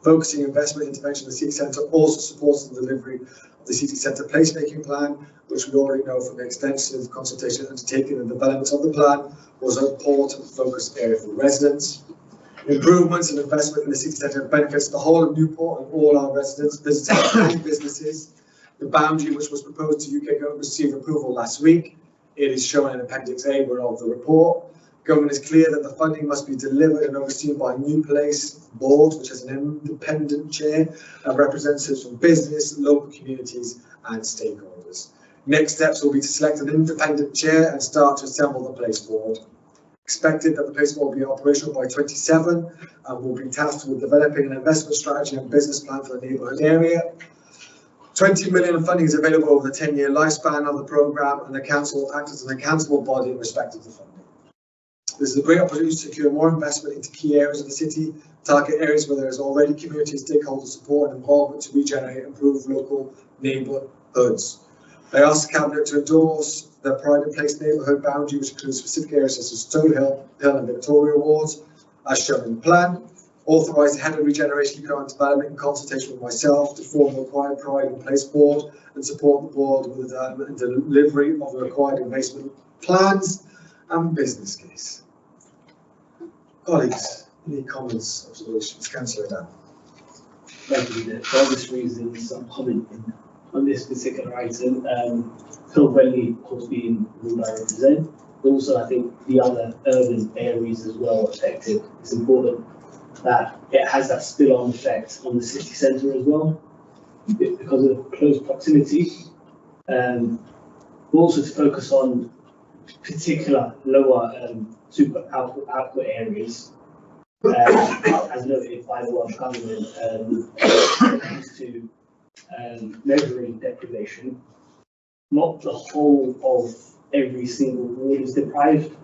Focusing investment intervention in the city centre also supports the delivery of the city centre placemaking plan, which we already know from the extensive consultation undertaken in the development of the plan was an important focus area for residents. Improvements and investment in the city centre benefits the whole of Newport and all our residents, visitors and businesses. The boundary which was proposed to UK government received approval last week. It is shown in Appendix A of the report. Government is clear that the funding must be delivered and overseen by a new place board, which has an independent chair and representatives from business, local communities and stakeholders. Next steps will be to select an independent chair and start to assemble the place board. Expected that the place board will be operational by 27 and will be tasked with developing an investment strategy and business plan for the neighbourhood area. 20 million in funding is available over the 10-year lifespan of the programme, and the council will act as an accountable body in respect of the funding. This is a great opportunity to secure more investment into key areas of the city, target areas where there is already community and stakeholder support and involvement to regenerate and improve local neighbourhoods. I ask the Cabinet to endorse the Pride in Place neighbourhood boundary, which includes specific areas such as Stonehill, Hill and Victoria wards, as shown in the plan. Authorise the Head of Regeneration, Economic Development in consultation with myself to form the required Pride in Place board and support the board with the development and delivery of the required investment plans and business case. Colleagues, any comments, observations? Councillor Dan. Thank you. For obvious reasons, I'm commenting on this particular item. Hill Valley, of course, being the rule I represent, but also I think the other urban areas as well affected. It's important that it has that spill-on effect on the city centre as well, because of close proximity. But also to focus on particular lower super output areas, as noted by the Welsh Government, when it comes to measuring deprivation. Not the whole of every single ward is deprived,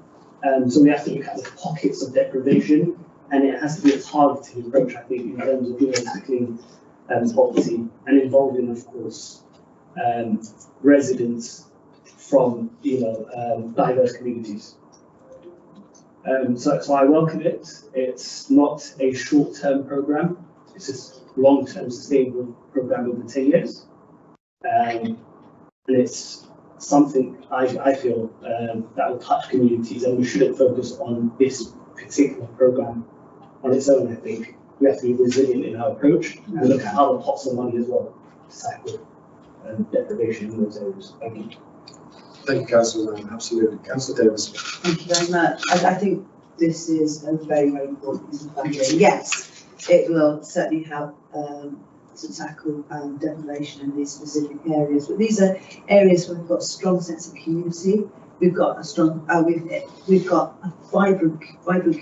so we have to look at the pockets of deprivation, and it has to be a targeted approach, I think, in terms of tackling poverty and involving, of course, residents from diverse communities. So I welcome it. It's not a short-term program. It's a long-term sustainable program over 10 years. And it's something I feel that will touch communities, and we shouldn't focus on this particular program on its own. I think we have to be resilient in our approach and look at other pots of money as well to tackle deprivation in those areas. Thank you. Thank you, Councillor Ryan. Absolutely. Councillor Davis. Thank you very much. I think this is a very, very important piece of funding. Yes, it will certainly help to tackle deprivation in these specific areas, but these are areas where we've got a strong sense of community. We've got a strong, we've got a vibrant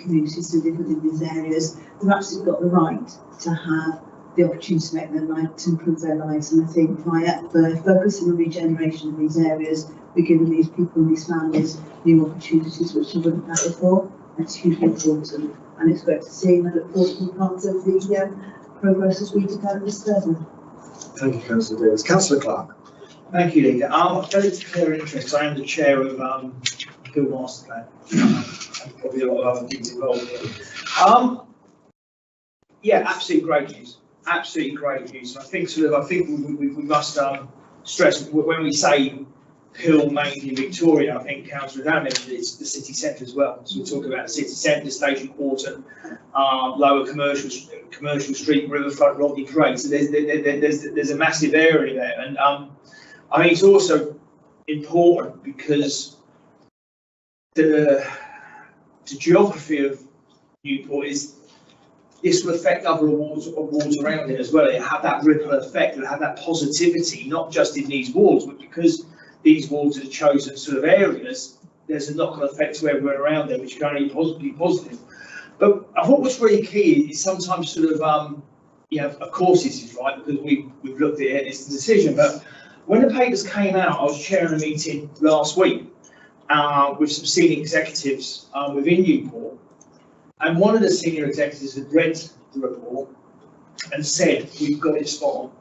communities living in these areas. We've actually got the right to have the opportunity to make their life, to improve their lives, and I think by focusing on regeneration in these areas, we're giving these people and these families new opportunities which they wouldn't have before. That's hugely important, and it's great to see, and I look forward to being part of the progress as we develop this further. Thank you, Councillor Davis. Councillor Clark. Thank you, Leader. Very clear interest. I am the chair of Hill Master Plan. And probably a lot of other things involved here. Yeah, absolutely great news. Absolutely great news. And I think we must stress when we say Hill, mainly Victoria, I think Councillor Dan mentioned it's the city centre as well. So we talk about the city centre, Station Quarter, lower commercial street, riverfront, Rodney Craig. So there's a massive area there, and I mean it's also important because the geography of Newport is. This will affect other wards around it as well. It'll have that ripple effect, it'll have that positivity, not just in these wards, but because these wards are chosen sort of areas, there's a knock-on effect to everyone around there, which can only be positive. But I thought what's really key is sometimes sort of, of course this is right, because we've looked at it, it's the decision, but when the papers came out, I was chairing a meeting last week with some senior executives within Newport. And one of the senior executives had read the report and said, we've got it spot on.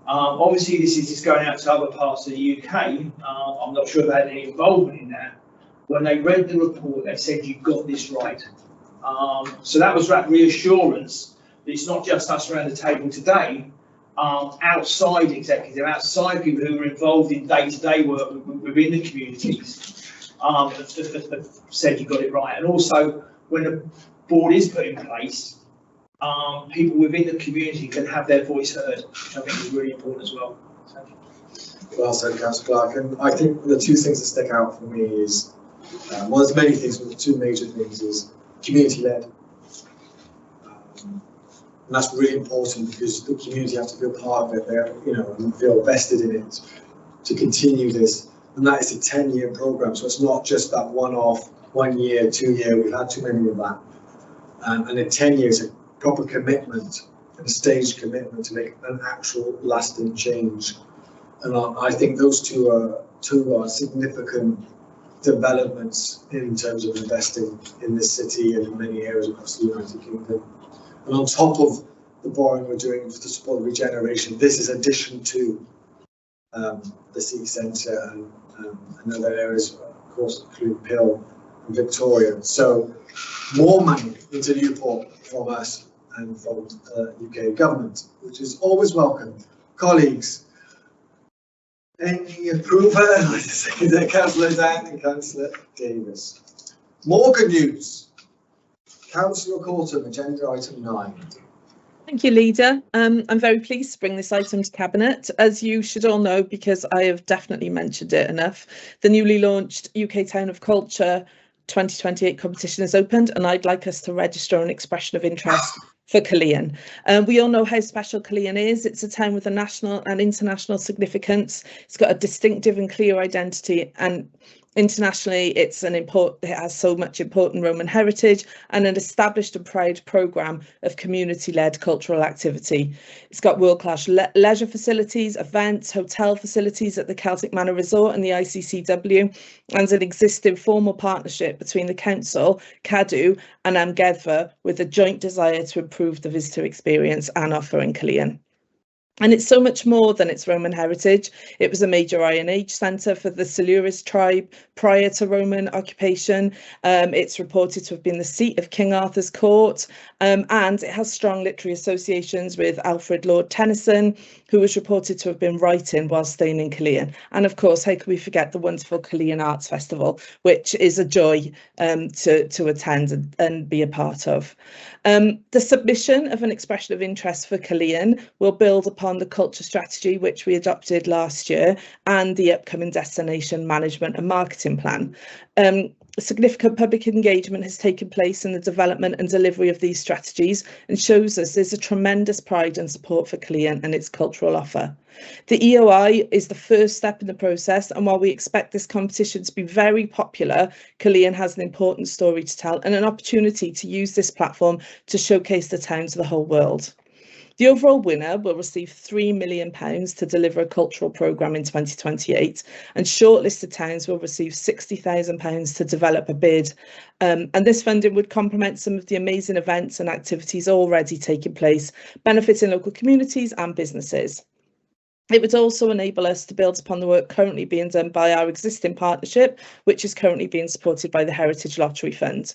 Obviously, this is just going out to other parts of the UK. I'm not sure they had any involvement in that. When they read the report, they said, you've got this right. So that was that reassurance it's not just us around the table today, outside executive, outside people who are involved in day-to-day work within the communities, have said you got it right. And also, when the board is put in place, people within the community can have their voice heard, which I think is really important as well. So. Well said, Councillor Clark. And I think the two things that stick out for me is, well, there's many things, but the two major things is community-led. And that's really important because the community have to feel part of it, and feel vested in it to continue this. And that is a 10-year programme, so it's not just that one-off, 1 year, 2 year, we've had too many of that. And in 10 years, a proper commitment, and a staged commitment to make an actual lasting change. And I think those two are significant developments in terms of investing in this city and in many areas across the United Kingdom. And on top of the borrowing we're doing to support the regeneration, this is addition to the city centre and other areas, of course, including Pill and Victoria. So more money into Newport from us and from the UK government, which is always welcome. Colleagues, any approval? Councillor Dan and Councillor Davis. More good news. Councillor Coulton, agenda item 9. Thank you, Leader. I'm very pleased to bring this item to Cabinet. As you should all know, because I have definitely mentioned it enough, the newly launched UK Town of Culture 2028 competition has opened, and I'd like us to register an expression of interest for Cyllideb. We all know how special Cyllideb is. It's a town with a national and international significance. It's got a distinctive and clear identity, and internationally it has so much important Roman heritage and an established and proud programme of community-led cultural activity. It's got world-class leisure facilities, events, hotel facilities at the Celtic Manor Resort and the ICCW, and an existing formal partnership between the council, Cadw and Amgueddfa, with a joint desire to improve the visitor experience and offer in Cyllideb. And it's so much more than its Roman heritage. It was a major Iron Age centre for the Rheoli'r tribe prior to Roman occupation. It's reported to have been the seat of King Arthur's court, and it has strong literary associations with Alfred Lord Tennyson, who was reported to have been writing while staying in Cyllideb. And of course, how could we forget the wonderful Cyllideb Arts Festival, which is a joy to attend and be a part of. The submission of an expression of interest for Cyllideb will build upon the culture strategy which we adopted last year and the upcoming destination management and marketing plan. Significant public engagement has taken place in the development and delivery of these strategies and shows us there's a tremendous pride and support for Cyllideb and its cultural offer. The EOI is the first step in the process, and while we expect this competition to be very popular, Cyllideb has an important story to tell and an opportunity to use this platform to showcase the town to the whole world. The overall winner will receive £3 million to deliver a cultural programme in 2028, and shortlisted towns will receive £60,000 to develop a bid. And this funding would complement some of the amazing events and activities already taking place, benefiting local communities and businesses. It would also enable us to build upon the work currently being done by our existing partnership, which is currently being supported by the Heritage Lottery Fund.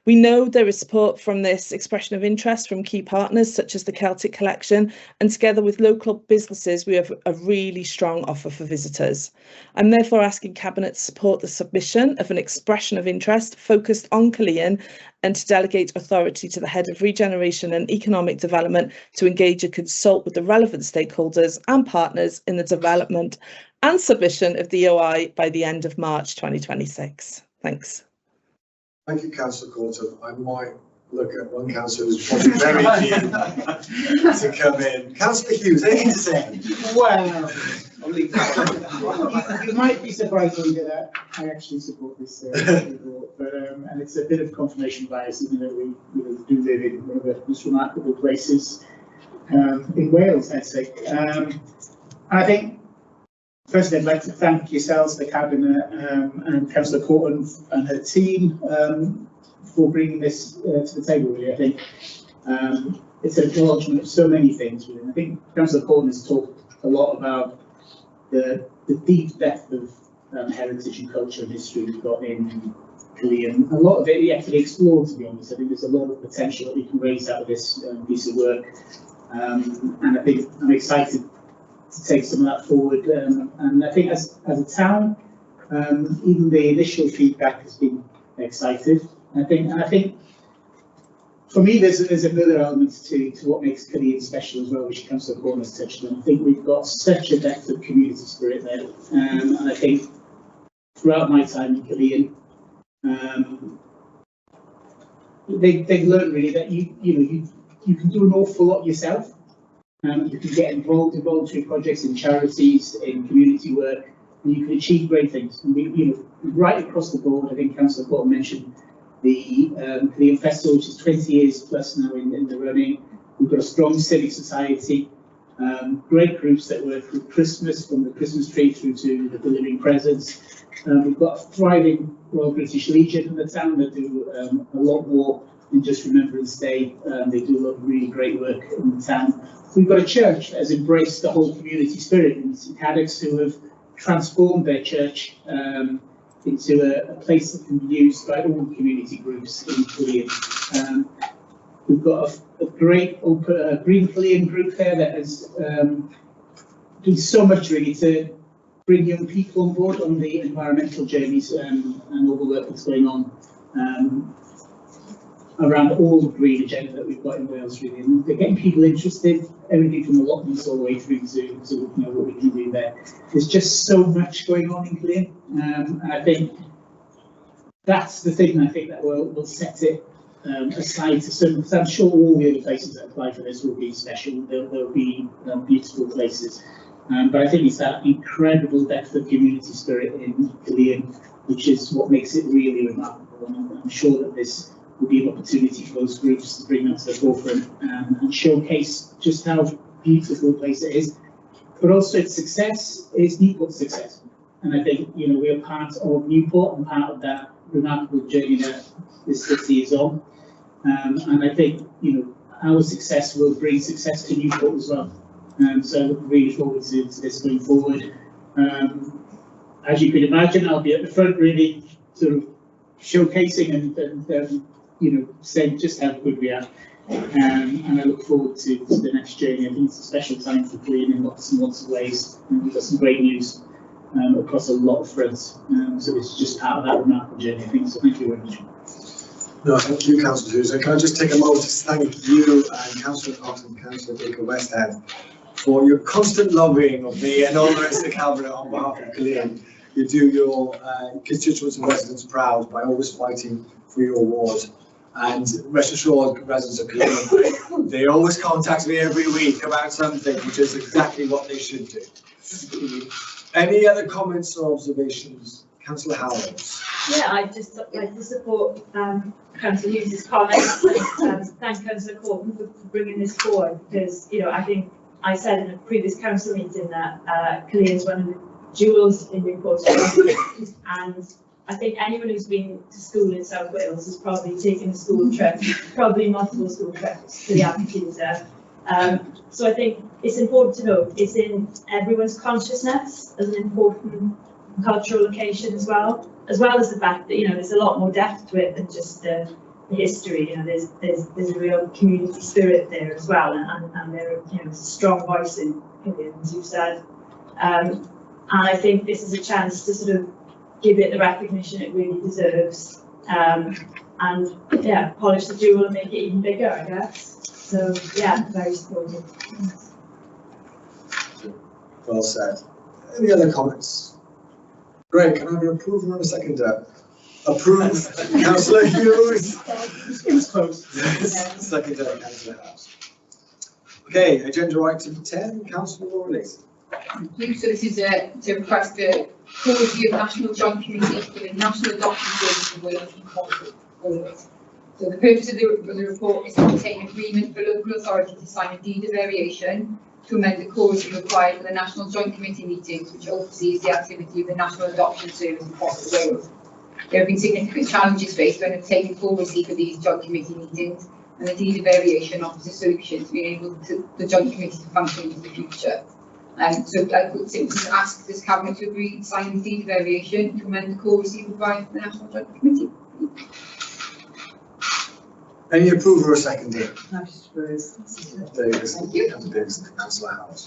We know there is support from this expression of interest from key partners such as the Celtic Collection, and together with local businesses we have a really strong offer for visitors. I'm therefore asking Cabinet to support the submission of an expression of interest focused on Cyllideb and to delegate authority to the Head of Regeneration and Economic Development to engage and consult with the relevant stakeholders and partners in the development and submission of the EOI by the end of March 2026. Thanks. Thank you, Councillor Coulton. I might look at one councillor who's probably very keen to come in. Councillor Hughes, anything to say? Well, you might be surprised to hear that I actually support this report, but and it's a bit of confirmation bias, isn't it? We do live in one of the most remarkable places in Wales, I'd say. I think. First, I'd like to thank yourselves, the Cabinet, and Councillor Coulton and her team for bringing this to the table, really. I think it's an acknowledgement of so many things. Really. I think Councillor Coulton has talked a lot about the deep depth of heritage and culture and history we've got in Cyllideb. A lot of it yet to be explored, to be honest. I think there's a lot of potential that we can raise out of this piece of work. And I think I'm excited to take some of that forward. And I think as a town, even the initial feedback has been excited. I think for me, there's another element to what makes Cyllideb special as well, which Councillor Corner's touched on. I think we've got such a depth of community spirit there. And I think throughout my time in Cyllideb, they've learned really that you can do an awful lot yourself. You can get involved in voluntary projects, in charities, in community work, and you can achieve great things. And we, right across the board, I think Councillor Corner mentioned the Festival, which is 20 years plus now in the running. We've got a strong civic society, great groups that work through Christmas, from the Christmas tree through to the delivering presents. We've got a thriving Royal British Legion in the town that do a lot more than just Remembrance Day. They do a lot of really great work in the town. We've got a church that has embraced the whole community spirit, and CATC who have transformed their church into a place that can be used by all community groups in Cyllideb. We've got a great Green Cyllideb group there that has done so much really to bring young people on board on the environmental journeys and all the work that's going on around all the green agenda that we've got in Wales really. And they're getting people interested, everything from allotments all the way through to what we can do there. There's just so much going on in Cyllideb, and I think that's the thing I think that will set it aside to some. I'm sure all the other places that apply for this will be special. They'll be beautiful places. But I think it's that incredible depth of community spirit in Cyllideb, which is what makes it really remarkable. And I'm sure that this will be an opportunity for those groups to bring that to the forefront and showcase just how beautiful a place it is. But also its success is Newport's success. And I think, we are part of Newport and part of that remarkable journey that this city is on. And I think, our success will bring success to Newport as well. So I look really forward to this going forward. As you can imagine, I'll be at the front really sort of showcasing and saying just how good we are. And I look forward to the next journey. I think it's a special time for Cyllideb in lots and lots of ways. And we've got some great news across a lot of fronts. So it's just part of that remarkable journey, I think. So thank you very much. No, thank you, Councillor Hughes. Can I just take a moment to thank you and Councillor Cox and Councillor Baker Westhead for your constant lobbying of me and all the rest of the Cabinet on behalf of Cyllideb. You do your constituents and residents proud by always fighting for your ward. And rest assured, residents of Cyllideb, they always contact me every week about something, which is exactly what they should do. Any other comments or observations? Councillor Howard. Yeah, I'd just like to support Councillor Hughes' comments and thank Councillor Corbyn for bringing this forward, because, I think I said in a previous council meeting that Cyllideb is one of the jewels in Newport, and I think anyone who's been to school in South Wales has probably taken a school trip, probably multiple school trips to the amphitheatre. So I think it's important to note it's in everyone's consciousness as an important cultural location as well as the fact that there's a lot more depth to it than just the history. There's a real community spirit there as well, and there a strong voice in Cyllideb, as you've said. And I think this is a chance to sort of give it the recognition it really deserves, and polish the jewel and make it even bigger, I guess. So very supportive. Well said. Any other comments? Great, can I have an approval and a seconder? Approved, Councillor Hughes. It was close. Seconder, Councillor House. Okay, agenda item 10, Councillor Reoli. Thank you. So this is to request the Polisi of National Joint Committee for the National Adoption Service in Wales and Wales. So the purpose of the report is to obtain agreement for local authority to sign a deed of variation to amend the clause required for the National Joint Committee meetings, which oversees the activity of the National Adoption Service in Wales. There have been significant challenges faced when obtaining full receipt of these joint committee meetings, and the deed of variation offers a solution to enable the joint committee to function in the future. So I would simply ask this Cabinet to agree to sign the deed of variation to amend the call received by the National Joint Committee. Any approval or seconding? Thank you. Councillor House.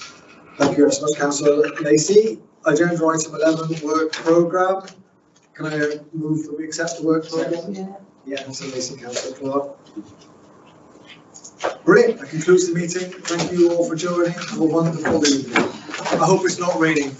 Thank you very much, Councillor Lacey. Agenda item 11, work programme. Can I move that we accept the work programme? Yeah, Councillor Lacey, Councillor Clark. Brilliant, that concludes the meeting. Thank you all for joining. Have a wonderful evening. I hope it's not raining.